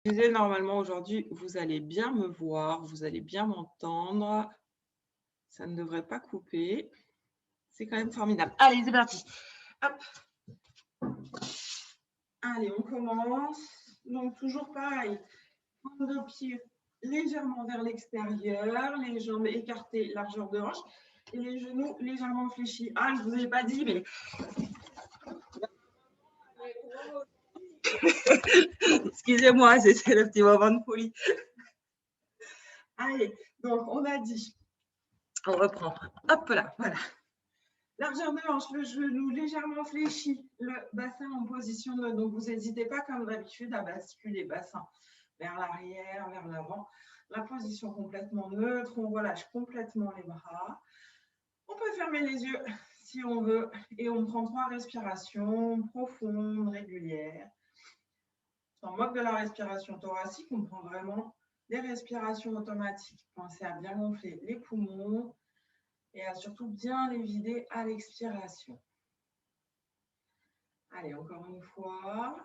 Je disais, normalement, aujourd'hui, vous allez bien me voir, vous allez bien m'entendre. Ça ne devrait pas couper. C'est quand même formidable. Allez, c'est parti. Hop. Allez, on commence. Donc, toujours pareil. Pointe de pied légèrement vers l'extérieur, les jambes écartées, largeur de hanche, et les genoux légèrement fléchis. Ah, je ne vous ai pas dit, mais... Excusez-moi, c'est le petit moment de folie. Allez, donc on a dit, on reprend. Hop là, voilà. Largeur de hanche, le genou légèrement fléchi, le bassin en position neutre. Donc, vous n'hésitez pas, comme d'habitude, à basculer bassin vers l'arrière, vers l'avant. La position complètement neutre, on relâche complètement les bras. On peut fermer les yeux si on veut et on prend 3 respirations profondes, régulières. On moque de la respiration thoracique, on prend vraiment des respirations automatiques. Pensez à bien gonfler les poumons et à surtout bien les vider à l'expiration. Allez, encore une fois.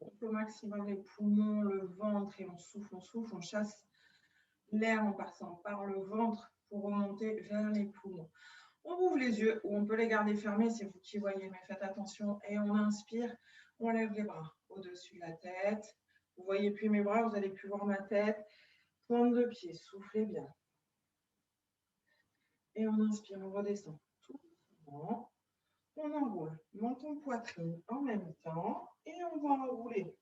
On gonfle au maximum les poumons, le ventre et on souffle, on chasse l'air en passant par le ventre pour remonter vers les poumons. On ouvre les yeux ou on peut les garder fermés, c'est vous qui voyez, mais faites attention. Et on inspire, on lève les bras au-dessus de la tête. Vous ne voyez plus mes bras, vous allez plus voir ma tête. Pointe de pied, soufflez bien. Et on inspire, on redescend tout doucement. On enroule menton, poitrine en même temps. Et on va enrouler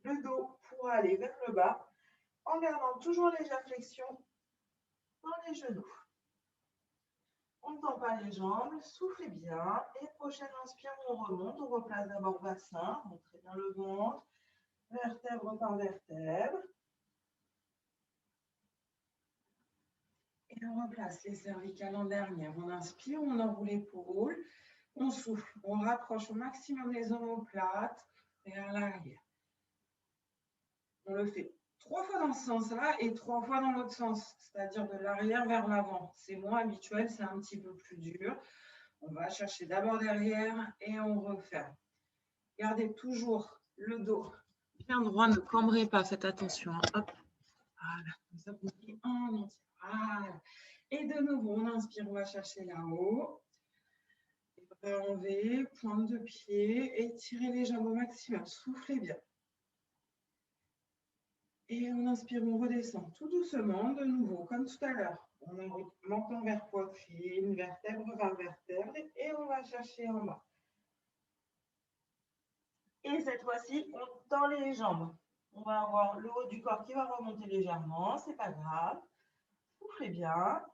le dos pour aller vers le bas en gardant toujours légère flexion dans les genoux. On ne tend pas les jambes, soufflez bien. Et prochaine inspire, on remonte. On replace d'abord bassin, montrez bien le ventre, vertèbre par vertèbre. Et on replace les cervicales en dernière. On inspire, on enroule l'épaule, on souffle, on rapproche au maximum les omoplates vers l'arrière. On le fait 3 fois dans ce sens-là et 3 fois dans l'autre sens, c'est-à-dire de l'arrière vers l'avant. C'est moins habituel, c'est un petit peu plus dur. On va chercher d'abord derrière et on referme. Gardez toujours le dos bien droit, ne cambrez pas, faites attention. Hop, voilà, comme ça vous mettez en entier. Voilà. Et de nouveau, on inspire, on va chercher là-haut. Les bras en V, pointe de pied, étirez les jambes au maximum, soufflez bien. Et on inspire, on redescend tout doucement, de nouveau, comme tout à l'heure. On enroule menton vers poitrine, vertèbre vers vertèbre, et on va chercher en bas. Et cette fois-ci, on tend les jambes. On va avoir le haut du corps qui va remonter légèrement, c'est pas grave. Soufflez bien.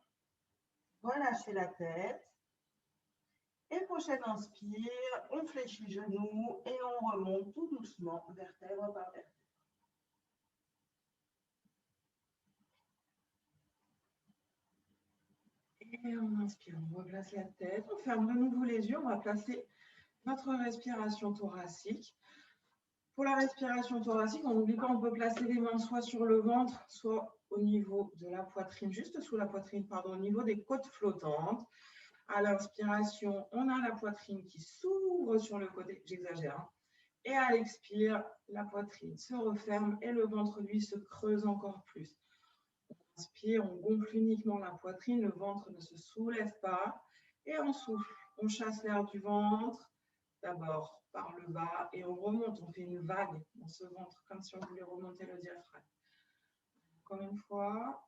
Relâchez la tête. Et prochaine inspire, on fléchit les genoux et on remonte tout doucement, vertèbre par vertèbre. Et on inspire, on replace la tête, on ferme de nouveau les yeux, on va placer notre respiration thoracique. Pour la respiration thoracique, on n'oublie pas, on peut placer les mains soit sur le ventre, soit au niveau de la poitrine, juste sous la poitrine, pardon, au niveau des côtes flottantes. À l'inspiration, on a la poitrine qui s'ouvre sur le côté, j'exagère, hein. Et à l'expire, la poitrine se referme et le ventre, lui, se creuse encore plus. On inspire, on gonfle uniquement la poitrine, le ventre ne se soulève pas. Et on souffle, on chasse l'air du ventre, d'abord par le bas, et on remonte, on fait une vague dans ce ventre, comme si on voulait remonter le diaphragme. Encore une fois.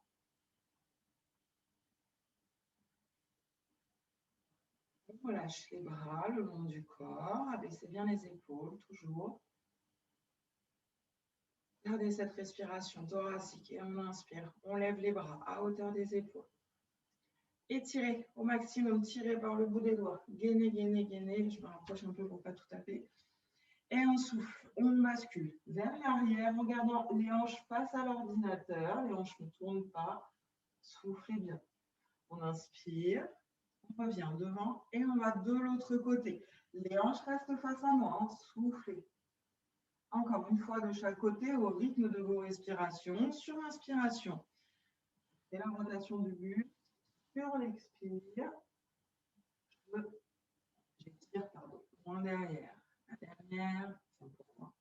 On relâche les bras le long du corps, abaissez bien les épaules, toujours. Gardez cette respiration thoracique et on inspire. On lève les bras à hauteur des épaules. Étirez au maximum, tirez par le bout des doigts. Gainez, gainez, gainez. Je me rapproche un peu pour ne pas tout taper. Et on souffle, on bascule vers l'arrière en gardant les hanches face à l'ordinateur. Les hanches ne tournent pas. Soufflez bien. On inspire, on revient devant et on va de l'autre côté. Les hanches restent face à moi. Soufflez. Encore une fois de chaque côté au rythme de vos respirations. Sur l'inspiration, et la rotation du buste. Sur l'expire, j'étire, pardon, loin derrière. La dernière, c'est pour moi.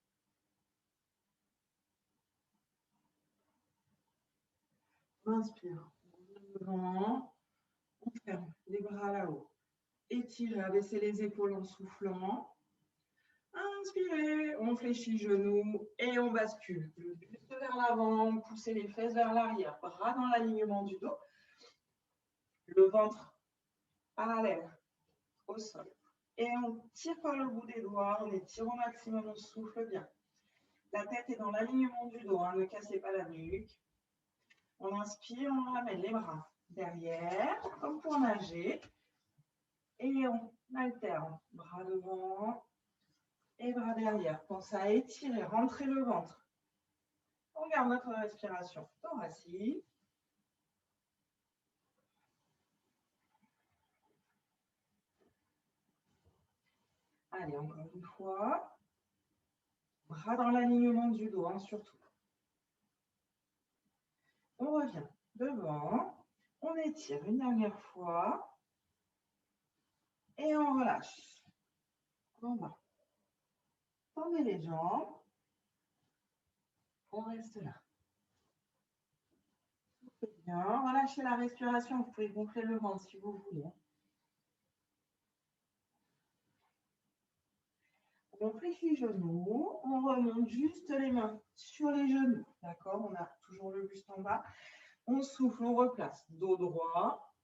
inspire. Devant. On ferme les bras là-haut. Étirez, abaissez les épaules en soufflant. Inspirez, on fléchit genoux et on bascule. Le buste vers l'avant, poussez les fesses vers l'arrière, bras dans l'alignement du dos. Le ventre parallèle au sol. Et on tire par le bout des doigts, on étire au maximum, on souffle bien. La tête est dans l'alignement du dos, hein, ne cassez pas la nuque. On inspire, on ramène les bras derrière, comme pour nager. Et on alterne, bras devant et bras derrière. Pensez à étirer, rentrer le ventre. On garde notre respiration thoracique. Allez, encore une fois. Bras dans l'alignement du dos, hein, surtout. On revient devant. On étire une dernière fois. Et on relâche. En bas. Tendez les jambes. On reste là. Bien. Relâchez la respiration. Vous pouvez gonfler le ventre si vous voulez. On fléchit les genoux, on remonte juste les mains sur les genoux. D'accord? On a toujours le buste en bas. On souffle, on replace. Dos droit.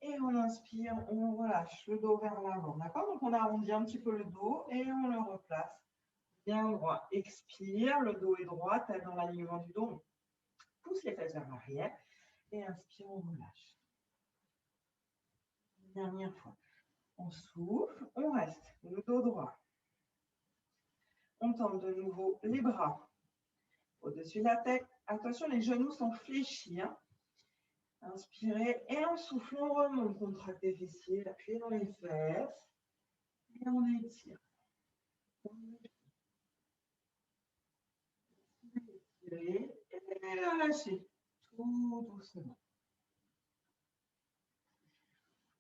Et on inspire, on relâche le dos vers l'avant. D'accord? Donc on arrondit un petit peu le dos et on le replace bien droit. Expire, le dos est droit, tête dans l'alignement du dos. On pousse les fesses vers l'arrière. Et inspire, on relâche. Dernière fois. On souffle, on reste. Le dos droit. On tente de nouveau les bras au-dessus de la tête. Attention, les genoux sont fléchis. Hein. Inspirez et en souffle, on remonte. Contracte les fessiers, appuyez dans les fesses. Et on étire. Étirez et relâchez. Tout doucement.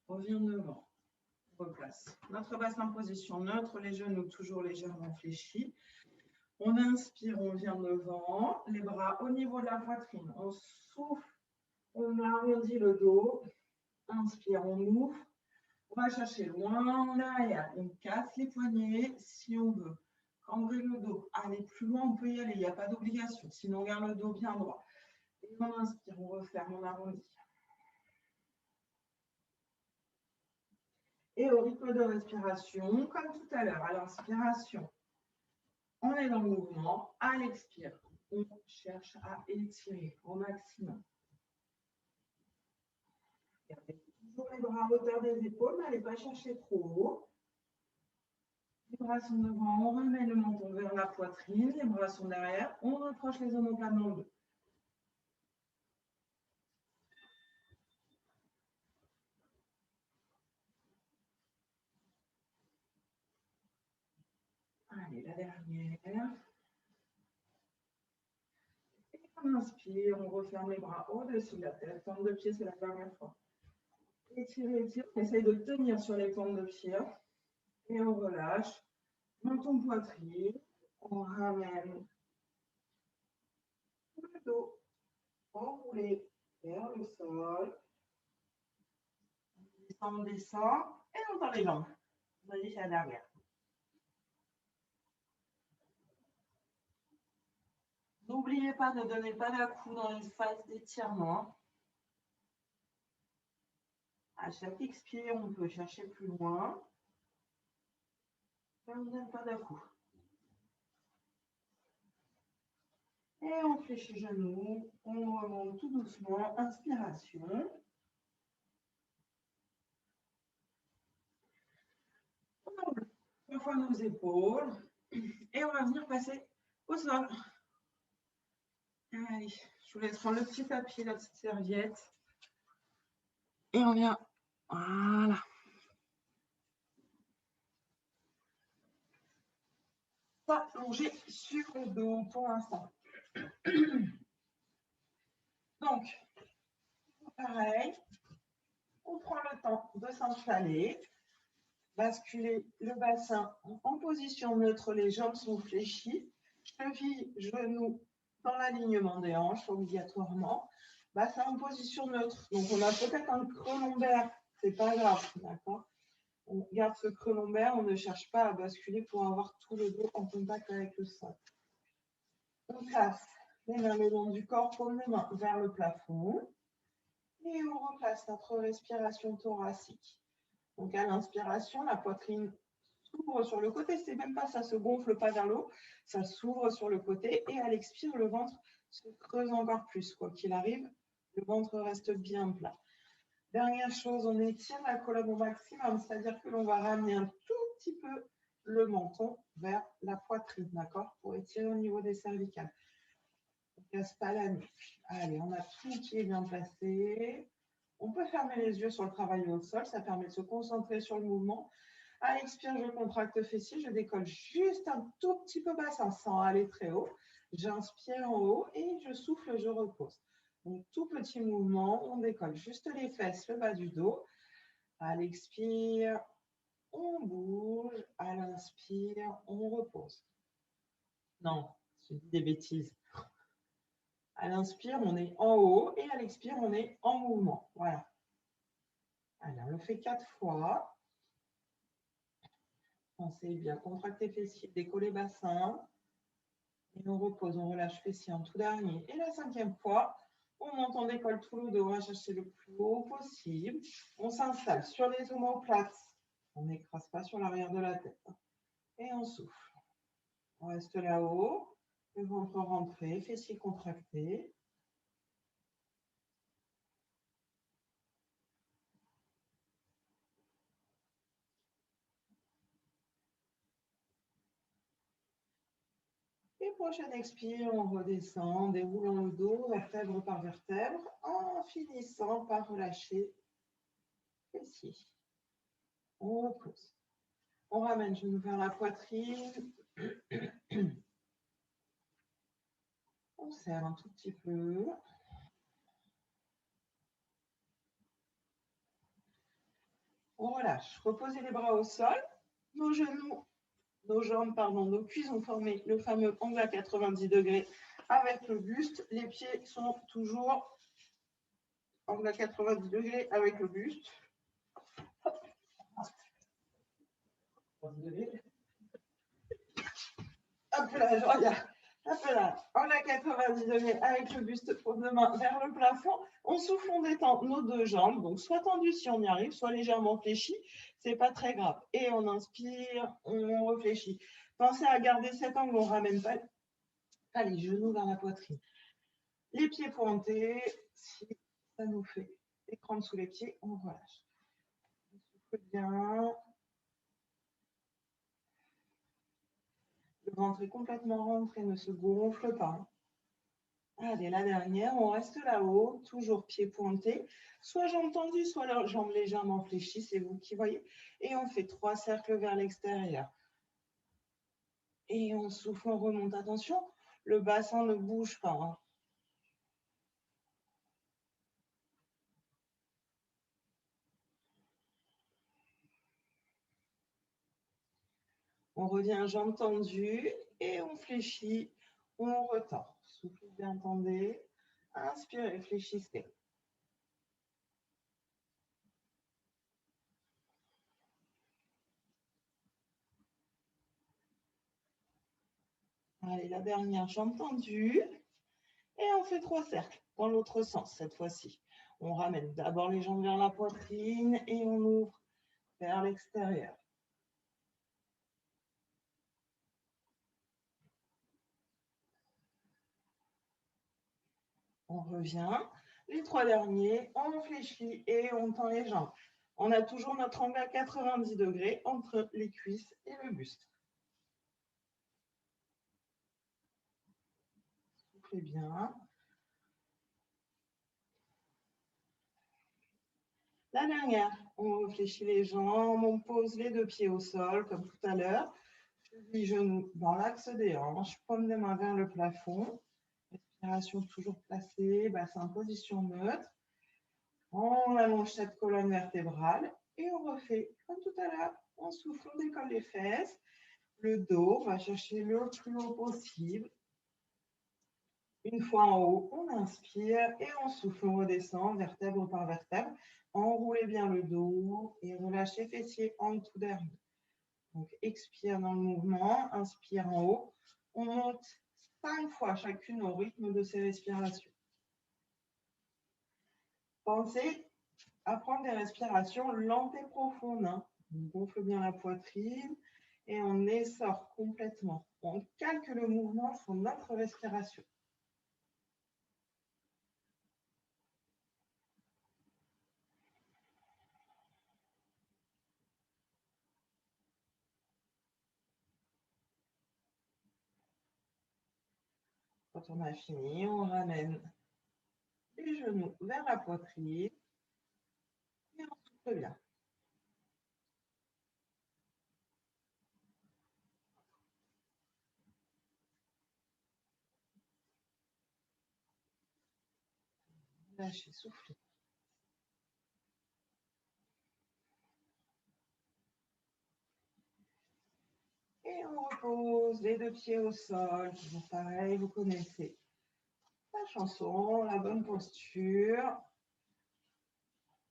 On revient devant. On replace notre bassin en position neutre, les genoux toujours légèrement fléchis. On inspire, on vient devant, les bras au niveau de la poitrine. On souffle, on arrondit le dos. Inspire, on ouvre. On va chercher loin en arrière. On casse les poignets si on veut. Cambrer le dos. Aller plus loin, on peut y aller. Il n'y a pas d'obligation. Sinon, on garde le dos bien droit. Et on inspire, on referme, on arrondit. Et au rythme de respiration, comme tout à l'heure, à l'inspiration, on est dans le mouvement. À l'expire, on cherche à étirer au maximum. Gardez toujours les bras à hauteur des épaules, n'allez pas chercher trop haut. Les bras sont devant, on remet le menton vers la poitrine, les bras sont derrière, on rapproche les omoplates dans le dos. Allez, la dernière. Et on inspire, on referme les bras au-dessus de la tête. Plantes de pied, c'est la dernière fois. Étirez, étirez. On essaye de tenir sur les plantes de pied. Et on relâche. Menton poitrine. On ramène le dos enroulé vers le sol. On descend et on tend les jambes. On va dire la dernière. N'oubliez pas, ne donnez pas d'à-coups dans les phases d'étirement. À chaque expire, on peut chercher plus loin. Et on ne donne pas d'à-coups. Et on fléchit les genoux. On remonte tout doucement. Inspiration. On ouvre une fois nos épaules. Et on va venir passer au sol. Allez, je vous laisse prendre le petit papier, la petite serviette. Et on vient, voilà. S'allonger sur le dos pour l'instant. Donc, pareil, on prend le temps de s'installer, basculer le bassin en position neutre, les jambes sont fléchies, cheville, genoux dans l'alignement des hanches obligatoirement. bassin en position neutre. Donc, on a peut-être un creux lombaire. Ce n'est pas grave, d'accord? On garde ce creux lombaire, on ne cherche pas à basculer pour avoir tout le dos en contact avec le sol. On place les mains le long du corps, paume des mains vers le plafond. Et on replace notre respiration thoracique. Donc, à l'inspiration, la poitrine s'ouvre sur le côté. C'est même pas ça, se gonfle pas vers le haut, ça s'ouvre sur le côté. Et à l'expire, le ventre se creuse encore plus. Quoi qu'il arrive, le ventre reste bien plat. Dernière chose, on étire la colonne au maximum, c'est-à-dire que l'on va ramener un tout petit peu le menton vers la poitrine, d'accord? Pour étirer au niveau des cervicales. On ne casse pas la nuque. Allez, on a tout qui est bien placé. On peut fermer les yeux sur le travail au sol, ça permet de se concentrer sur le mouvement. À l'expire, je contracte fessier, je décolle juste un tout petit peu bassin sans aller très haut. J'inspire en haut et je souffle, je repose. Donc, tout petit mouvement, on décolle juste les fesses, le bas du dos. À l'expire, on bouge. À l'inspire, on repose. Non, je dis des bêtises. À l'inspire, on est en haut et à l'expire, on est en mouvement. Voilà. Allez, on le fait 4 fois. Pensez bien, contracter fessiers, décoller bassin. Et on repose, on relâche fessier en tout dernier. Et la 5e fois, on monte, on décolle tout le dos, on va chercher le plus haut possible. On s'installe sur les omoplates. On n'écrase pas sur l'arrière de la tête. Et on souffle. On reste là-haut. Le ventre rentré, fessier contracté. Et prochaine expire, on redescend, déroulant le dos, vertèbre par vertèbre, en finissant par relâcher fessier. On repose. On ramène genou vers la poitrine. On serre un tout petit peu. On relâche. Reposez les bras au sol. Nos genoux, nos jambes, pardon, nos cuisses ont formé le fameux angle à 90 degrés avec le buste. Les pieds sont toujours angle à 90 degrés avec le buste. Hop là, je regarde. Hop là, angle à 90 degrés avec le buste, paume de main vers le plafond. On souffle, on détend nos deux jambes. Donc, soit tendues si on y arrive, soit légèrement fléchies. Ce n'est pas très grave. Et on inspire, on réfléchit. Pensez à garder cet angle, on ne ramène pas les genoux vers la poitrine. Les pieds pointés, si ça nous fait des crampes sous les pieds, on relâche. On souffle bien. Le ventre est complètement rentré, ne se gonfle pas. Allez, la dernière, on reste là-haut, toujours pieds pointés, soit jambes tendues, soit jambes légèrement fléchies, c'est vous qui voyez. Et on fait 3 cercles vers l'extérieur. Et on souffle, on remonte. Attention, le bassin ne bouge pas. Hein. On revient jambes tendues et on fléchit, on retend. Soufflez bien, tendez. Inspirez, fléchissez. Allez, la dernière, jambe tendue. Et on fait 3 cercles dans l'autre sens cette fois-ci. On ramène d'abord les jambes vers la poitrine et on ouvre vers l'extérieur. On revient. Les 3 derniers, on fléchit et on tend les jambes. On a toujours notre angle à 90 degrés entre les cuisses et le buste. Soufflez bien. La dernière, on réfléchit les jambes, on pose les 2 pieds au sol comme tout à l'heure. Les genoux dans l'axe des hanches, paume des mains vers le plafond. Respiration toujours placée, bassin en position neutre. On allonge cette colonne vertébrale et on refait comme tout à l'heure. On souffle, on décolle les fesses. Le dos, on va chercher le plus haut possible. Une fois en haut, on inspire et on souffle, on redescend vertèbre par vertèbre. Enroulez bien le dos et relâchez fessiers en dessous derrière. Donc, expire dans le mouvement, inspire en haut. On monte 5 fois chacune au rythme de ces respirations. Pensez à prendre des respirations lentes et profondes. On gonfle bien la poitrine et on essore complètement. On calque le mouvement sur notre respiration. Quand on a fini, on ramène les genoux vers la poitrine et on souffle bien. Lâchez, soufflez. Et on repose les deux pieds au sol. Toujours pareil, vous connaissez la chanson, la bonne posture.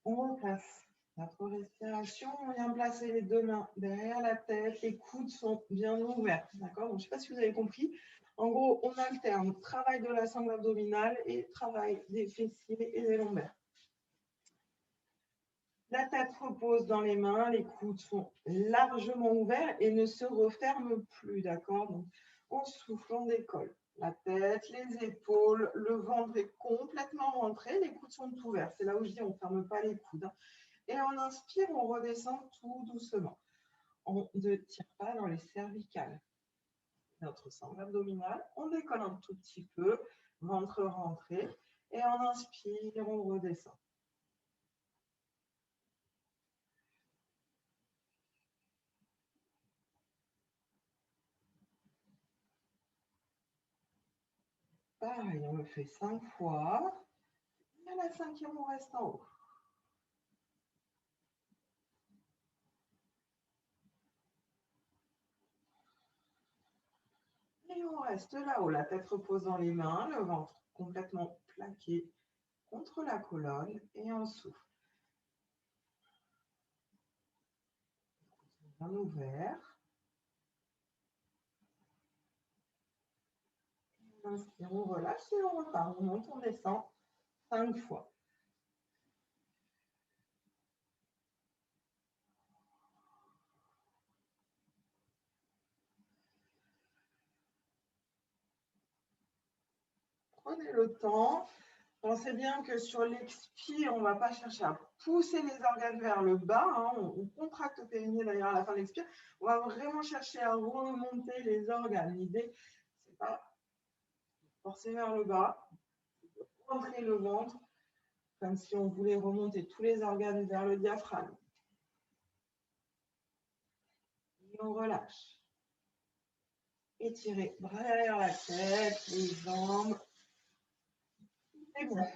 On replace notre respiration. On vient placer les deux mains derrière la tête. Les coudes sont bien ouverts. D'accord? Donc, je ne sais pas si vous avez compris. En gros, on alterne travail de la sangle abdominale et travail des fessiers et des lombaires. La tête repose dans les mains, les coudes sont largement ouverts et ne se referment plus, d'accord? Donc, on souffle, on décolle. La tête, les épaules, le ventre est complètement rentré, les coudes sont ouverts. C'est là où je dis on ne ferme pas les coudes. Et on inspire, on redescend tout doucement. On ne tire pas dans les cervicales. Notre sangle abdominale, on décolle un tout petit peu, ventre rentré. Et on inspire, on redescend. Pareil, on le fait 5 fois. Et à la 5e, on reste en haut. Et on reste là-haut. La tête repose dans les mains, le ventre complètement plaqué contre la colonne. Et on souffle. Bien ouvert. On inspire, on relâche et on repart. On monte, on descend 5 fois. Prenez le temps. Pensez bien que sur l'expire, on ne va pas chercher à pousser les organes vers le bas. On contracte le périnée d'ailleurs à la fin de l'expire. On va vraiment chercher à remonter les organes. L'idée, ce n'est pas forcer vers le bas, rentrer le ventre, comme si on voulait remonter tous les organes vers le diaphragme. Et on relâche. Étirez bras derrière la tête, les jambes. C'est bon.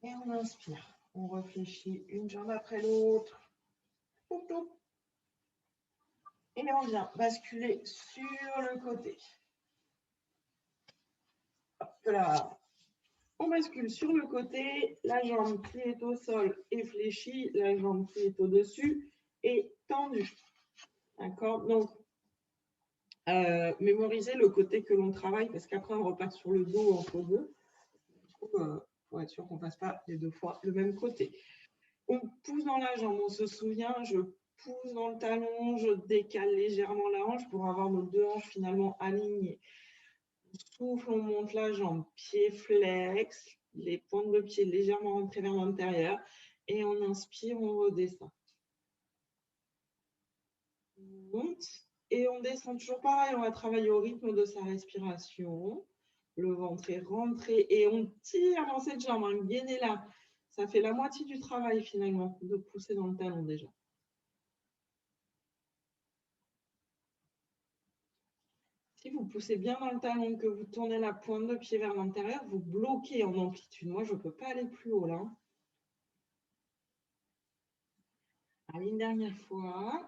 Et on inspire. On réfléchit une jambe après l'autre. Et on vient basculer sur le côté. Hop là. On bascule sur le côté. La jambe qui est au sol est fléchie. La jambe qui est au-dessus est tendue. D'accord? Donc, mémorisez le côté que l'on travaille parce qu'après, on repart sur le dos entre deux. Pour être sûr qu'on ne fasse pas les deux fois le même côté. On pousse dans la jambe. On se souvient, je pousse dans le talon, je décale légèrement la hanche pour avoir nos deux hanches finalement alignées. On souffle, on monte la jambe, pied flex, les pointes de pied légèrement rentrées vers l'intérieur. Et on inspire, on redescend. On monte et on descend toujours pareil. On va travailler au rythme de sa respiration. Le ventre est rentré et on tire dans cette jambe. Un gainer là. Ça fait la moitié du travail finalement de pousser dans le talon déjà. Si vous poussez bien dans le talon, que vous tournez la pointe de pied vers l'intérieur, vous bloquez en amplitude. Moi, je ne peux pas aller plus haut là. Allez, une dernière fois.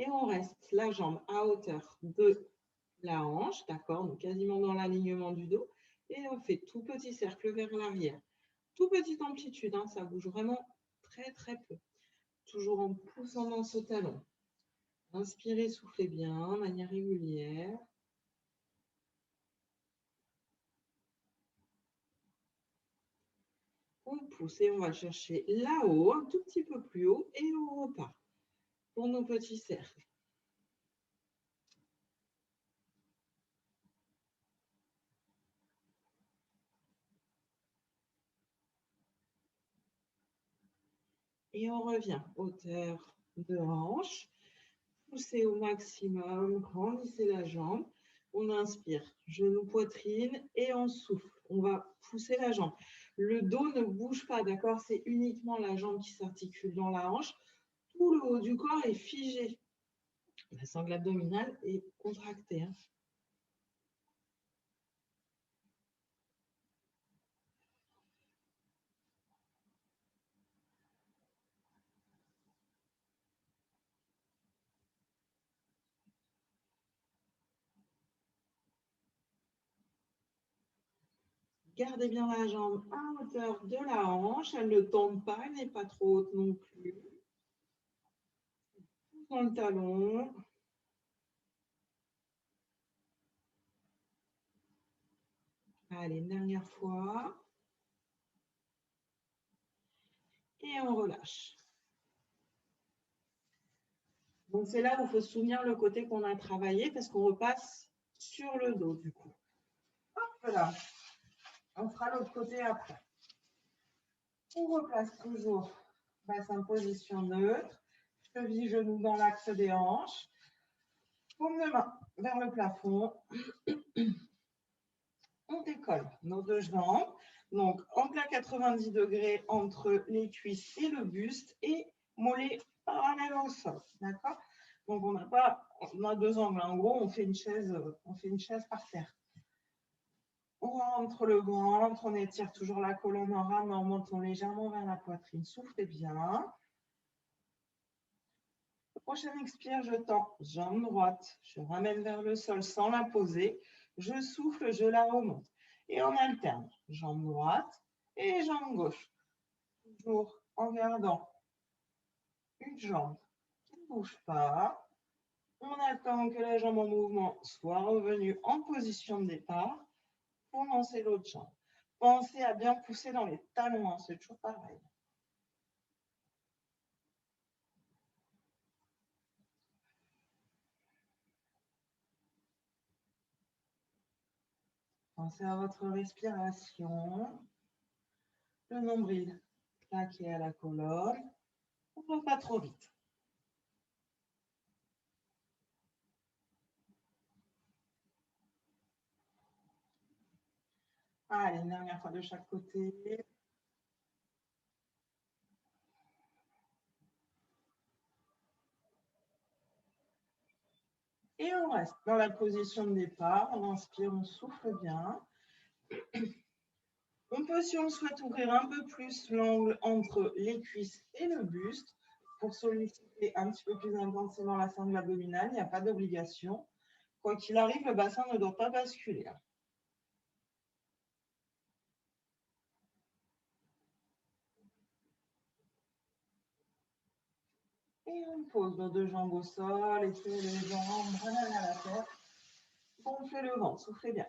Et on reste la jambe à hauteur de la hanche, d'accord, donc quasiment dans l'alignement du dos. Et on fait tout petit cercle vers l'arrière. Tout petite amplitude, hein, ça bouge vraiment très très peu. Toujours en poussant dans ce talon. Inspirez, soufflez bien, de manière régulière. On pousse et on va chercher là-haut, un tout petit peu plus haut, et on repart pour nos petits cercles. Et on revient, hauteur de hanche. Poussez au maximum, grandissez la jambe. On inspire, genou, poitrine et on souffle. On va pousser la jambe. Le dos ne bouge pas, d'accord? C'est uniquement la jambe qui s'articule dans la hanche. Tout le haut du corps est figé. La sangle abdominale est contractée. Hein. Gardez bien la jambe à hauteur de la hanche. Elle ne tombe pas, elle n'est pas trop haute non plus. Dans le talon. Allez, une dernière fois. Et on relâche. Donc, c'est là où il faut se souvenir le côté qu'on a travaillé parce qu'on repasse sur le dos du coup. Hop là. On fera l'autre côté après. On replace toujours bassin position neutre. Cheville, genou dans l'axe des hanches. Paume de main vers le plafond. On décolle nos deux jambes. Donc, en plein 90 degrés entre les cuisses et le buste et mollets parallèles au sol. D'accord? Donc, on a deux angles. En gros, on fait une chaise par terre. On rentre le ventre, on étire toujours la colonne en ramenant, en montant légèrement vers la poitrine. Soufflez bien. Prochaine expire, je tends jambe droite. Je ramène vers le sol sans la poser. Je souffle, je la remonte. Et on alterne jambe droite et jambe gauche. Toujours en gardant une jambe qui ne bouge pas. On attend que la jambe en mouvement soit revenue en position de départ pour lancer l'autre jambe. Pensez à bien pousser dans les talons, hein, c'est toujours pareil. Pensez à votre respiration. Le nombril plaqué à la colonne. On ne va pas trop vite. Allez, une dernière fois de chaque côté. Et on reste dans la position de départ. On inspire, on souffle bien. On peut, si on souhaite, ouvrir un peu plus l'angle entre les cuisses et le buste pour solliciter un petit peu plus intensément la sangle abdominale. Il n'y a pas d'obligation. Quoi qu'il arrive, le bassin ne doit pas basculer. Et on pose nos deux jambes au sol, étirez les jambes, ramène à la terre. Gonflez le ventre, soufflez bien.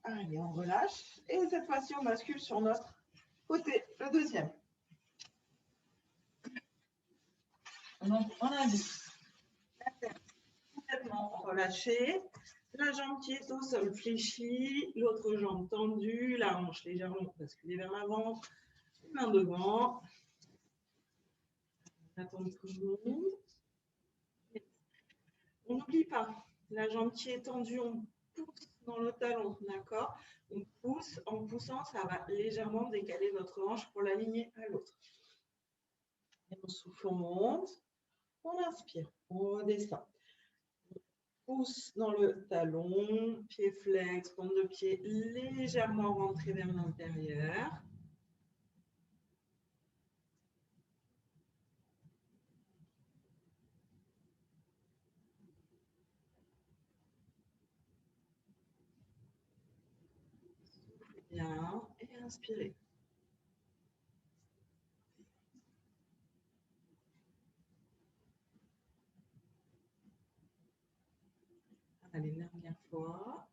Allez, on relâche. Et cette fois-ci, on bascule sur notre côté, le deuxième. Donc, on a dit la tête complètement relâchée, la jambe qui est au sol fléchie, l'autre jambe tendue, la hanche légèrement basculée vers l'avant, main devant. Attendez que je monte. On n'oublie pas, la jambe qui est tendue, on pousse dans le talon, d'accord? On pousse, en poussant, ça va légèrement décaler notre hanche pour l'aligner à l'autre. Et on souffle, on monte, on inspire, on redescend. pouce dans le talon, pied flex, pointe de pied légèrement rentrée vers l'intérieur. Bien, et inspirez. Allez, dernière fois.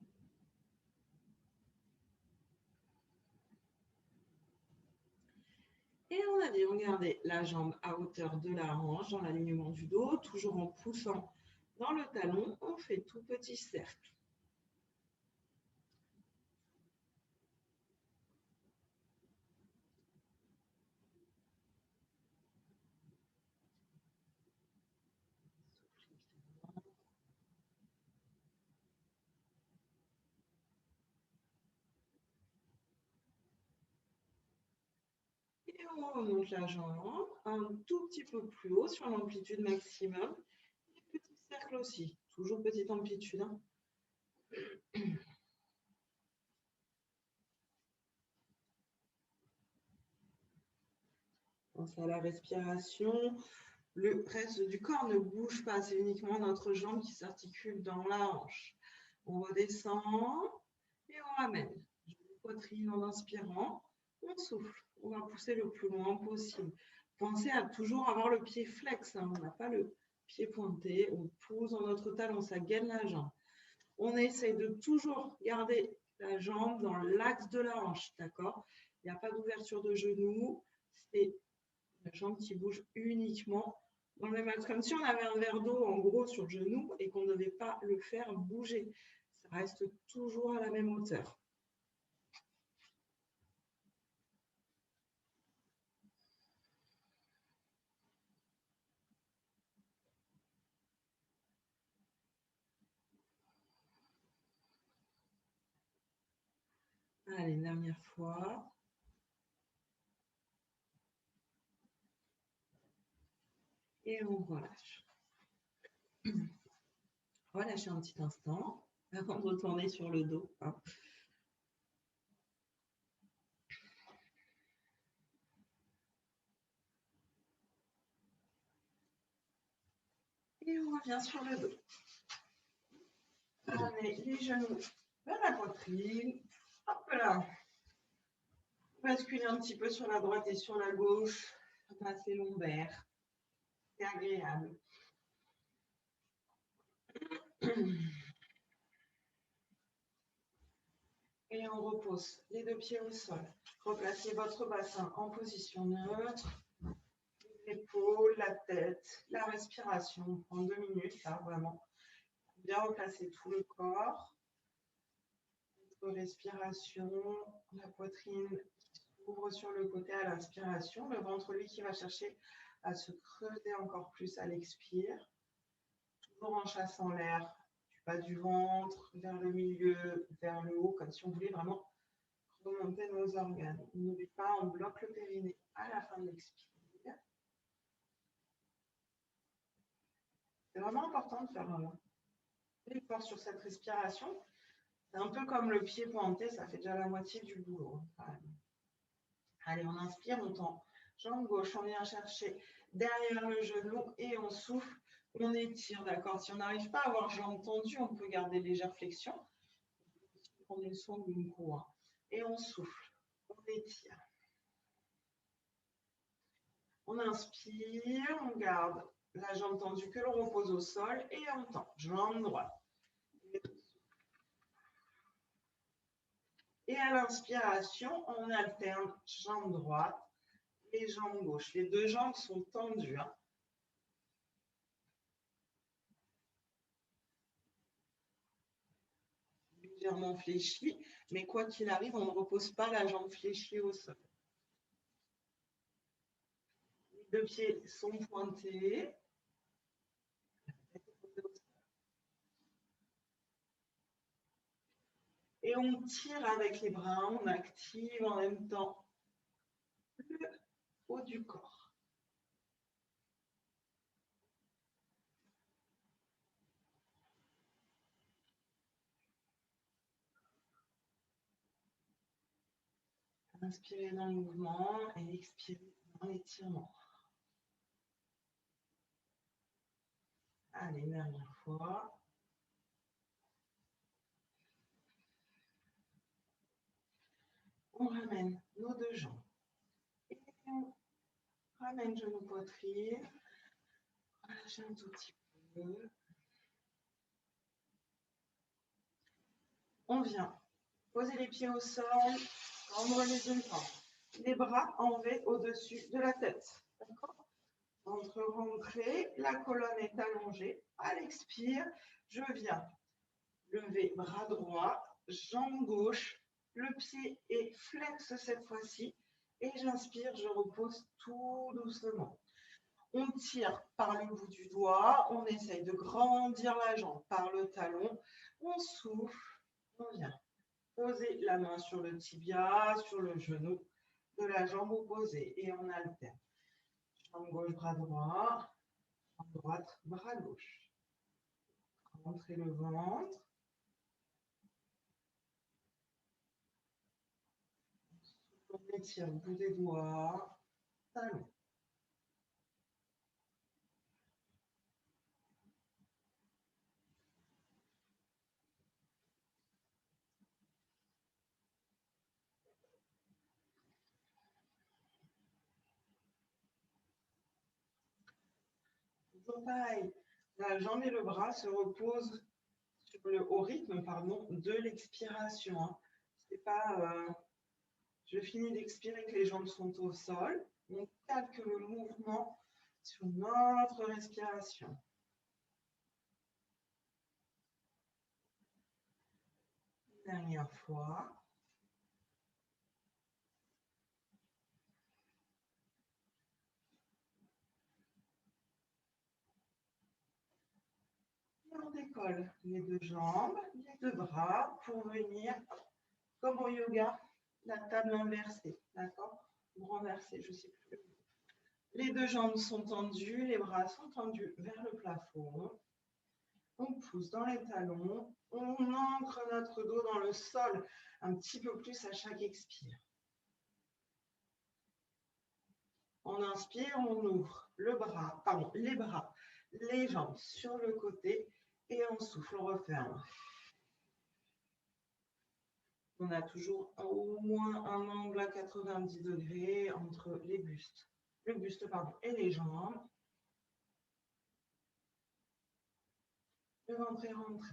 Et on a dit, on gardait la jambe à hauteur de la hanche, dans l'alignement du dos, toujours en poussant dans le talon. On fait tout petit cercle. Et on remonte la jambe un tout petit peu plus haut sur l'amplitude maximum. Et petit cercle aussi, toujours petite amplitude. Hein. Pense à la respiration. Le reste du corps ne bouge pas, c'est uniquement notre jambe qui s'articule dans la hanche. On redescend et on ramène. Poitrine en inspirant, on souffle. On va pousser le plus loin possible. Pensez à toujours avoir le pied flex. Hein. On n'a pas le pied pointé. On pousse dans notre talon, ça gaine la jambe. On essaye de toujours garder la jambe dans l'axe de la hanche, d'accord? Il n'y a pas d'ouverture de genou. C'est la jambe qui bouge uniquement dans le même axe. Comme si on avait un verre d'eau en gros sur le genou et qu'on ne devait pas le faire bouger. Ça reste toujours à la même hauteur. Allez, dernière fois. Et on relâche. Relâchez un petit instant avant de retourner sur le dos. Hein. Et on revient sur le dos. Ramenez les genoux vers la poitrine. Hop là. Basculez un petit peu sur la droite et sur la gauche. Passez lombaire. C'est agréable. Et on repose les deux pieds au sol. Replacez votre bassin en position neutre. L'épaule, la tête, la respiration. On prend 2 minutes là, vraiment. Bien replacer tout le corps. Respiration, la poitrine qui s'ouvre sur le côté à l'inspiration, le ventre lui qui va chercher à se creuser encore plus à l'expire, toujours en chassant l'air du bas du ventre vers le milieu, vers le haut, comme si on voulait vraiment remonter nos organes. N'oublie pas, on bloque le périnée à la fin de l'expire. C'est vraiment important de faire un effort sur cette respiration. C'est un peu comme le pied pointé, ça fait déjà la moitié du boulot. Allez, on inspire, on tend jambe gauche, on vient chercher derrière le genou et on souffle, on étire, d'accord? Si on n'arrive pas à avoir jambe tendue, on peut garder légère flexion. On est le son d'une courroie. Et on souffle, on étire. On inspire, on garde la jambe tendue que l'on repose au sol et on tend, jambe droite. Et à l'inspiration, on alterne jambe droite et jambe gauche. Les deux jambes sont tendues. Hein. Légèrement fléchie, mais quoi qu'il arrive, on ne repose pas la jambe fléchie au sol. Les deux pieds sont pointés. Et on tire avec les bras, on active en même temps le haut du corps. Inspirez dans le mouvement et expirez dans l'étirement. Allez, dernière fois. On ramène nos deux jambes. Et on ramène genou poitrine. Relâchez un tout petit peu. On vient poser les pieds au sol, tendre les deux jambes. Les bras en V au-dessus de la tête. D'accord? Ventre rentré, la colonne est allongée. À l'expire, je viens lever bras droit, jambe gauche, le pied est flex cette fois-ci. Et j'inspire, je repose tout doucement. On tire par le bout du doigt, on essaye de grandir la jambe par le talon. On souffle, on vient poser la main sur le tibia, sur le genou de la jambe opposée et on alterne. Jambe gauche, bras droit, jambe droite, bras gauche. Rentrez le ventre. On étire le bout des doigts, talon. Toujours pareil, la jambe et le bras se reposent au rythme de l'expiration. Hein. C'est pas, je finis d'expirer que les jambes sont au sol. On calque le mouvement sur notre respiration. Dernière fois. Et on décolle les deux jambes, les deux bras pour venir, comme au yoga, la table inversée. D'accord? Ou renversée, je ne sais plus. Les deux jambes sont tendues, les bras sont tendus vers le plafond. On pousse dans les talons, on ancre notre dos dans le sol un petit peu plus à chaque expire. On inspire, on ouvre les bras, les jambes sur le côté et on souffle, on referme. On a toujours au moins un angle à 90 degrés entre le buste et les jambes. Le ventre est rentré.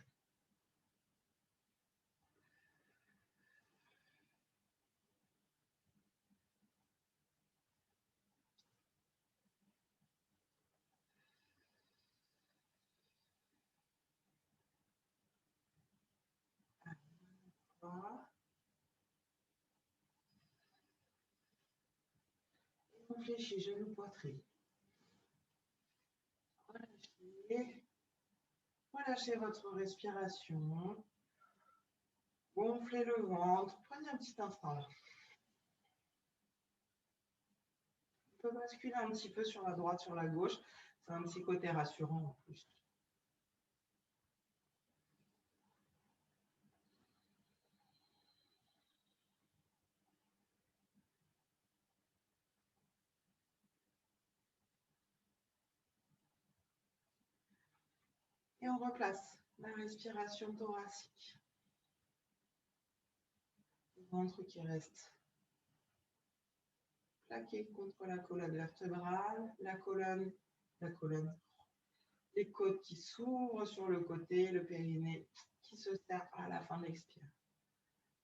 On fléchit, genou poitrine. Relâchez votre respiration. Gonflez le ventre. Prenez un petit instant là. On peut basculer un petit peu sur la droite, sur la gauche. C'est un petit côté rassurant en plus. Et on replace la respiration thoracique. Le ventre qui reste plaqué contre la colonne vertébrale, la colonne, les côtes qui s'ouvrent sur le côté, le périnée qui se serre à la fin de l'expire.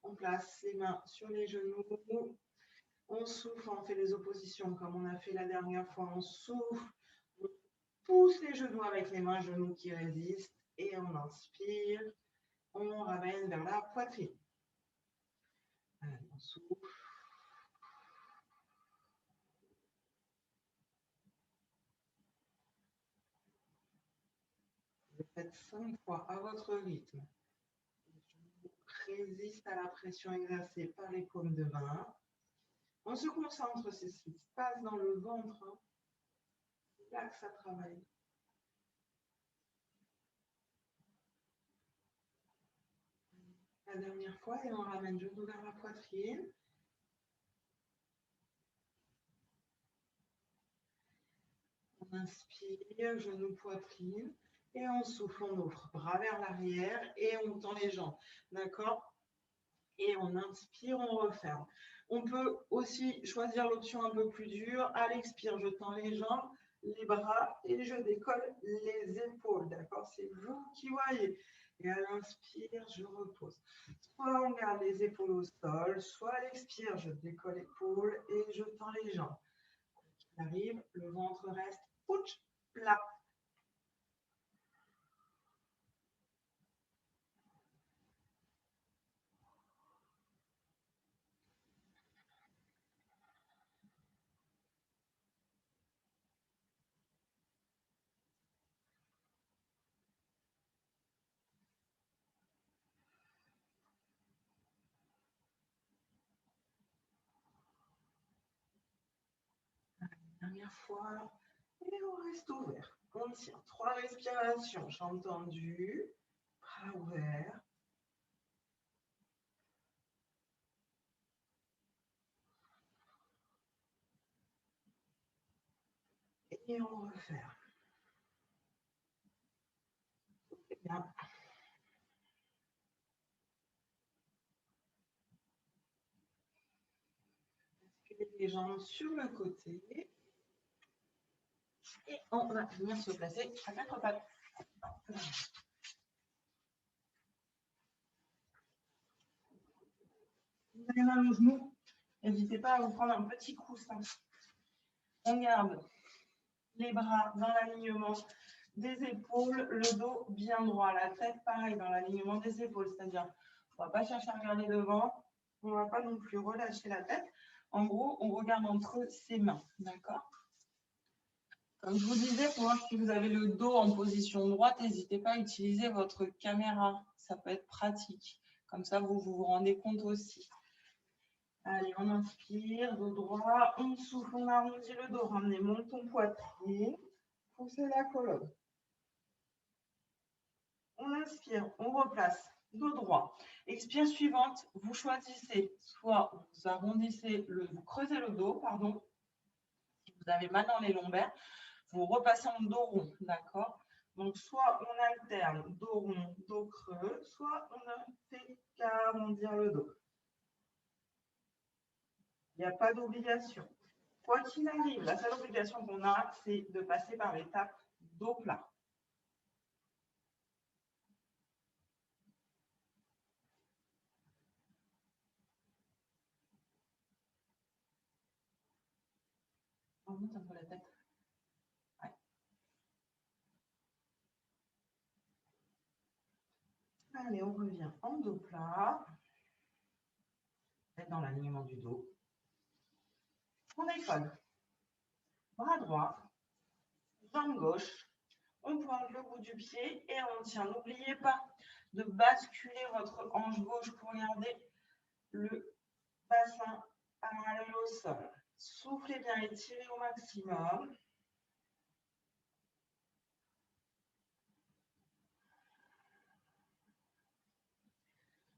On place les mains sur les genoux, on souffle, on fait les oppositions comme on a fait la dernière fois, on souffle, on pousse les genoux avec les mains, genoux qui résistent, et on inspire, on ramène vers la poitrine. Allez, on souffle. Vous faites 5 fois à votre rythme. Je résiste à la pression exercée par les paumes de main. On se concentre sur ce qui se passe dans le ventre. Hein. C'est là que ça travaille. La dernière fois, et on ramène genou vers la poitrine. On inspire, genou, poitrine. Et on souffle, on ouvre bras vers l'arrière et on tend les jambes. D'accord? Et on inspire, on referme. On peut aussi choisir l'option un peu plus dure. À l'expire, je tends les jambes, les bras et je décolle les épaules. D'accord? C'est vous qui voyez. Et à l'inspire, je repose. Soit on garde les épaules au sol, soit à l'expire, je décolle l'épaule et je tends les jambes. Quoi qu'il arrive, le ventre reste plat. Dernière fois. Et on reste ouvert. On tire 3 respirations. Jambes tendues, bras ouverts. Et on referme. Bien. Basculer les jambes sur le côté. Et on va venir se placer à 4 pattes. Vous avez mal aux genoux, n'hésitez pas à vous prendre un petit coussin. On garde les bras dans l'alignement des épaules, le dos bien droit, la tête pareil dans l'alignement des épaules, c'est-à-dire on ne va pas chercher à regarder devant, on ne va pas non plus relâcher la tête. En gros, on regarde entre ses mains, d'accord? Comme je vous disais, pour voir si vous avez le dos en position droite, n'hésitez pas à utiliser votre caméra, ça peut être pratique. Comme ça, vous vous rendez compte aussi. Allez, on inspire, dos droit, on souffle, on arrondit le dos, ramenez menton, poitrine, poussez la colonne. On inspire, on replace, dos droit. Expire suivante, vous choisissez, soit vous arrondissez, vous creusez le dos, pardon, si vous avez mal dans les lombaires, vous repassez en dos rond, d'accord? Donc, soit on alterne dos rond, dos creux, soit on ne fait qu'arrondir le dos. Il n'y a pas d'obligation. Quoi qu'il arrive, la seule obligation qu'on a, c'est de passer par l'étape dos plat. On remonte un peu la tête. Ouais. Allez, on revient en dos plat. Tête dans l'alignement du dos. On décolle. Bras droit, jambe gauche. On pointe le bout du pied et on tient. N'oubliez pas de basculer votre hanche gauche pour garder le bassin parallèle au sol. Soufflez bien, étirez au maximum.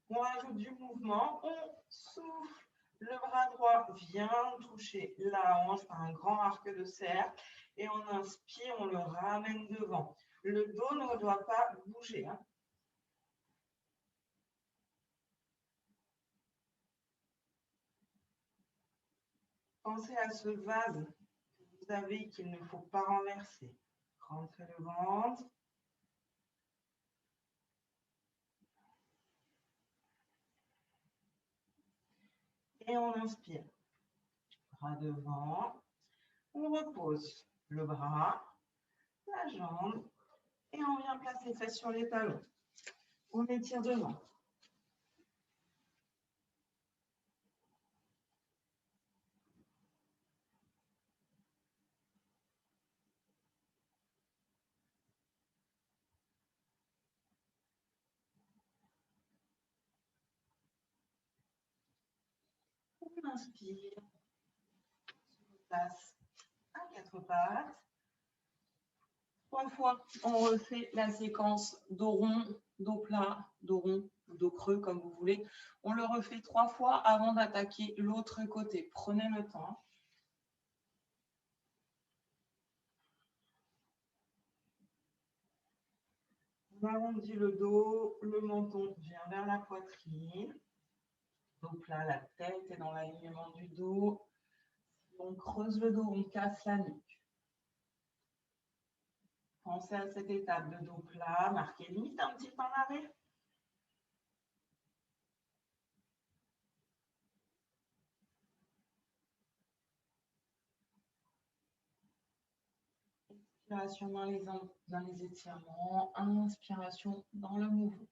On rajoute du mouvement, on souffle, le bras droit vient toucher la hanche par un grand arc de cercle et on inspire, on le ramène devant. Le dos ne doit pas bouger. Hein. Pensez à ce vase que vous avez qu'il ne faut pas renverser. Rentrez le ventre. Et on inspire. Bras devant. On repose le bras, la jambe. Et on vient placer les fesses sur les talons. On étire devant. On inspire. On se place à 4 pattes. 3 fois, on refait la séquence dos rond, dos plat, dos rond, dos creux, comme vous voulez. On le refait 3 fois avant d'attaquer l'autre côté. Prenez le temps. On arrondit le dos, le menton vient vers la poitrine. Donc là, la tête est dans l'alignement du dos. On creuse le dos, on casse la nuque. Pensez à cette étape de dos plat, marquez limite un petit peu en arrêt. Inspiration dans les étirements, inspiration dans le mouvement.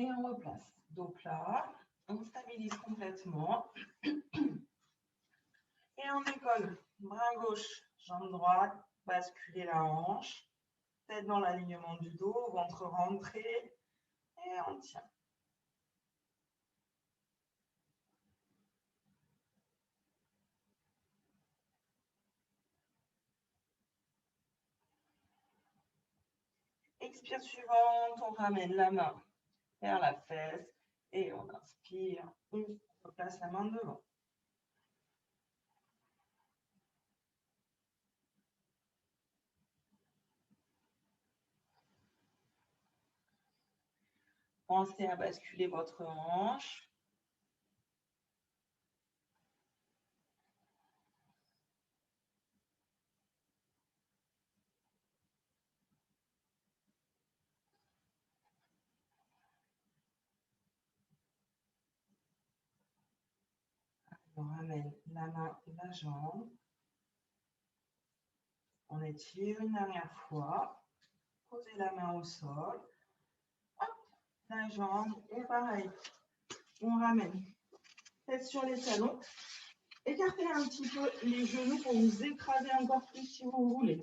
Et on replace dos plat, on stabilise complètement. Et on décolle, bras gauche, jambe droite, basculer la hanche, tête dans l'alignement du dos, ventre rentré, et on tient. Expire suivante, on ramène la main vers la fesse et on inspire, on replace la main devant. Pensez à basculer votre hanche. On ramène la main, la jambe. On étire une dernière fois. Posez la main au sol. Hop, la jambe. Et pareil, on ramène tête sur les talons. Écartez un petit peu les genoux pour vous écraser encore plus si vous voulez.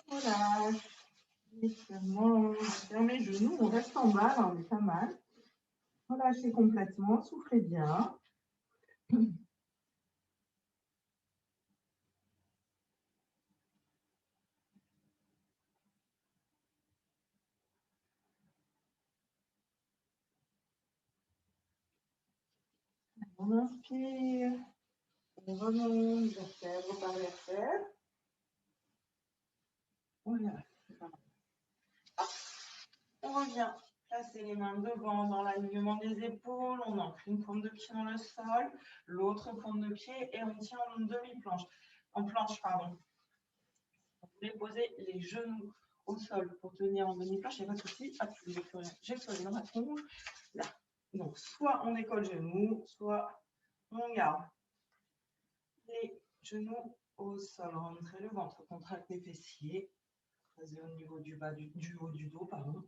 Voilà. On ferme les genoux, on reste en bas, là, on est pas mal. Relâchez complètement, soufflez bien. On inspire, on remonte vertèbre par vertèbre. Voilà. On revient, placer les mains devant dans l'alignement des épaules, on ancre une pointe de pied dans le sol, l'autre pointe de pied et on tient en demi-planche, en planche, pardon. Vous voulez poser les genoux au sol pour tenir en demi-planche, il n'y a pas de souci. Hop, j'ai collé dans ma tronche, là. Donc, soit on décolle genoux, soit on garde les genoux au sol. Rentrez le ventre, contracte les fessiers, posez au niveau du bas du haut du dos, pardon.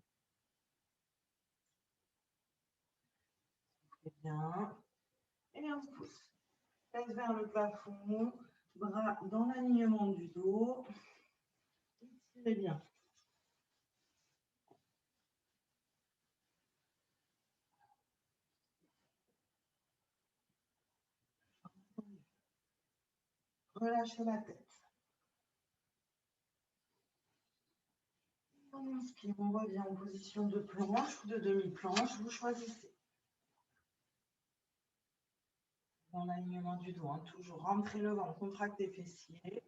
Bien. Et on pousse. Tête vers le plafond, bras dans l'alignement du dos. Étirez bien. Relâchez la tête. On inspire, on revient en position de planche ou de demi-planche, vous choisissez. Dans l'alignement du dos, hein, toujours rentrez le ventre, contractez les fessiers.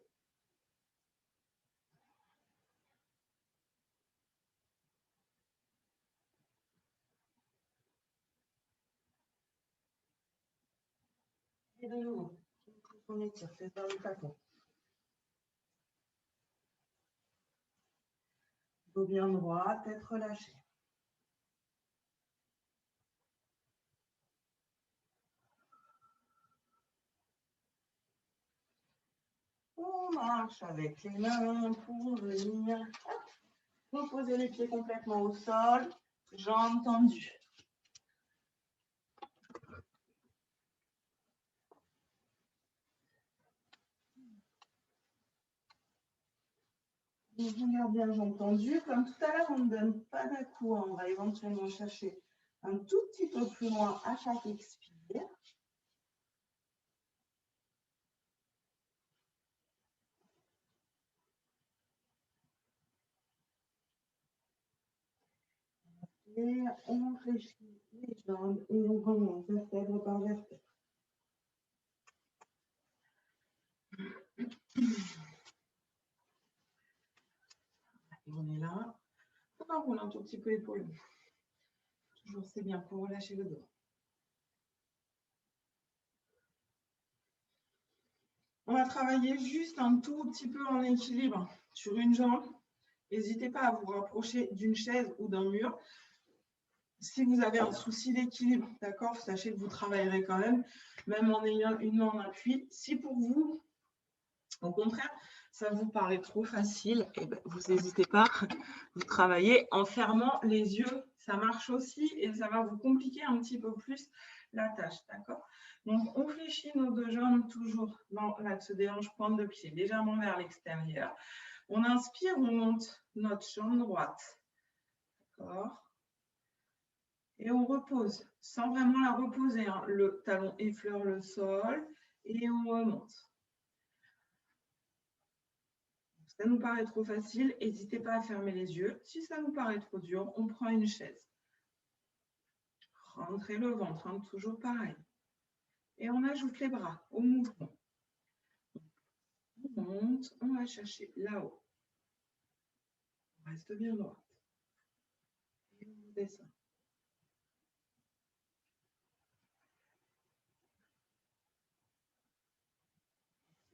Et de nouveau, on étire, tête vers le plafond. Dos bien droit, tête relâchée. On marche avec les mains pour venir reposer les pieds complètement au sol. Jambes tendues. Regarde bien, jambes tendues. Comme tout à l'heure, on ne donne pas d'un-coup. On va éventuellement chercher un tout petit peu plus loin à chaque expire. Et on fléchit les jambes et on remonte vertèbre par vertèbre. On est là. On enroule un tout petit peu l'épaule. Toujours, c'est bien pour relâcher le dos. On va travailler juste un tout petit peu en équilibre sur une jambe. N'hésitez pas à vous rapprocher d'une chaise ou d'un mur. Si vous avez un souci d'équilibre, d'accord, sachez que vous travaillerez quand même en ayant une main en appui. Si pour vous, au contraire, ça vous paraît trop facile, eh ben, vous n'hésitez pas, vous travaillez en fermant les yeux. Ça marche aussi et ça va vous compliquer un petit peu plus la tâche, d'accord? Donc, on fléchit nos deux jambes toujours dans l'axe des hanches, pointe de pied, légèrement vers l'extérieur. On inspire, on monte notre jambe droite, d'accord? Et on repose, sans vraiment la reposer, hein. Le talon effleure le sol et on remonte. Ça nous paraît trop facile, n'hésitez pas à fermer les yeux. Si ça nous paraît trop dur, on prend une chaise. Rentrez le ventre, hein, toujours pareil. Et on ajoute les bras au mouvement. On monte, on va chercher là-haut. On reste bien droit. Et on descend.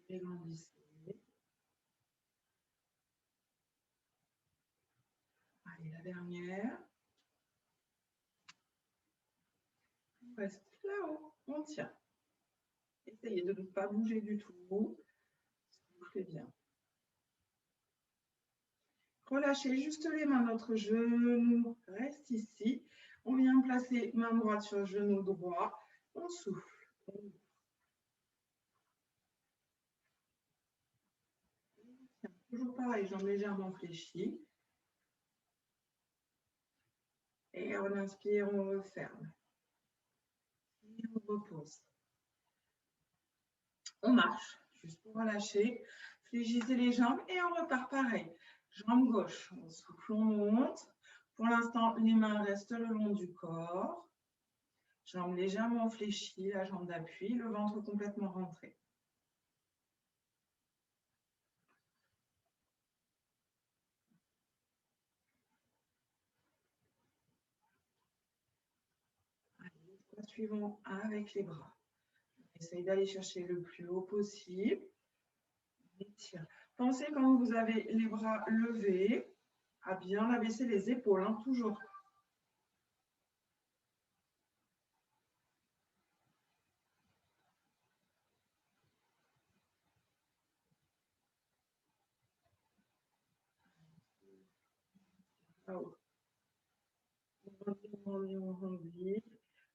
Égrandissez. Allez, la dernière. On reste là-haut, on tient. Essayez de ne pas bouger du tout. Soufflez bien. Relâchez juste les mains, notre genou reste ici. On vient placer main droite sur le genou droit. On souffle. Toujours pareil, jambes légèrement fléchies. Et on inspire, on referme. Et on repose. On marche, juste pour relâcher. Fléchissez les jambes et on repart pareil. Jambe gauche, on souffle, on monte. Pour l'instant, les mains restent le long du corps. Jambes légèrement fléchies, la jambe d'appui, le ventre complètement rentré. Suivant avec les bras. Essayez d'aller chercher le plus haut possible. Étire. Pensez quand vous avez les bras levés à bien abaisser les épaules, hein, toujours.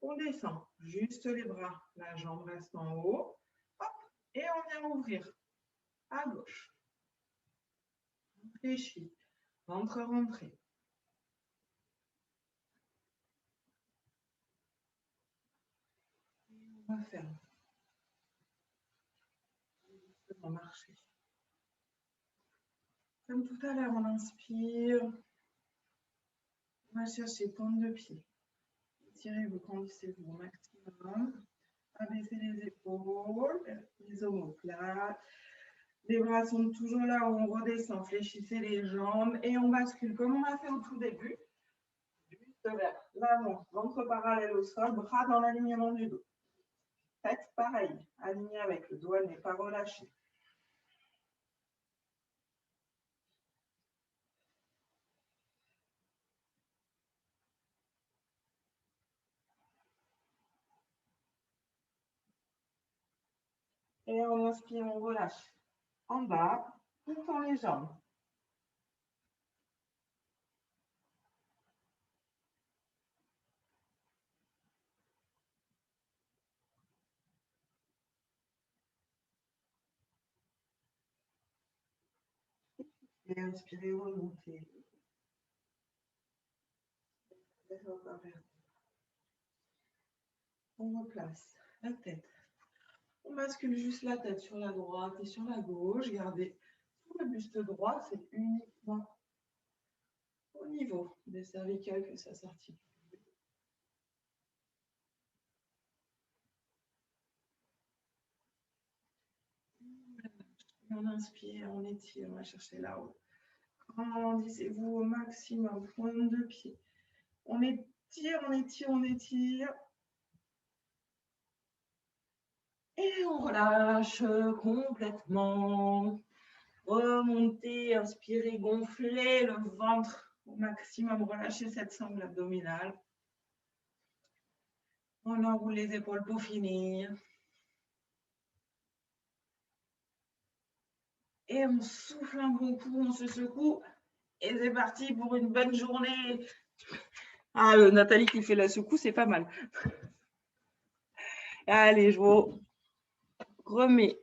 On descend, juste les bras, la jambe reste en haut. Hop, et on vient ouvrir à gauche. Fléchis, ventre rentré. On va faire. On va marcher. Comme tout à l'heure, on inspire. On va chercher pointe de pied. Étirez-vous, grandissez-vous au maximum. Abaissez les épaules, les omoplates. Les bras sont toujours là où on redescend. Fléchissez les jambes et on bascule comme on a fait au tout début. Juste vers l'avant, ventre parallèle au sol, bras dans l'alignement du dos. Tête pareil, aligné avec le doigt, n'est pas relâché. Et on inspire, on relâche. En bas, on tend les jambes. Et inspirez, remontez. On replace la tête. On bascule juste la tête sur la droite et sur la gauche. Gardez le buste droit, c'est uniquement au niveau des cervicales que ça s'articule. On inspire, on étire, on va chercher là-haut. Grandissez-vous au maximum, pointe de pied. On étire, on étire, on étire. Et on relâche complètement. Remontez, inspirez, gonflez le ventre au maximum. Relâchez cette sangle abdominale. On enroule les épaules pour finir. Et on souffle un bon coup, on se secoue. Et c'est parti pour une bonne journée. Ah, Nathalie qui fait la secousse, c'est pas mal. Allez, je vous remets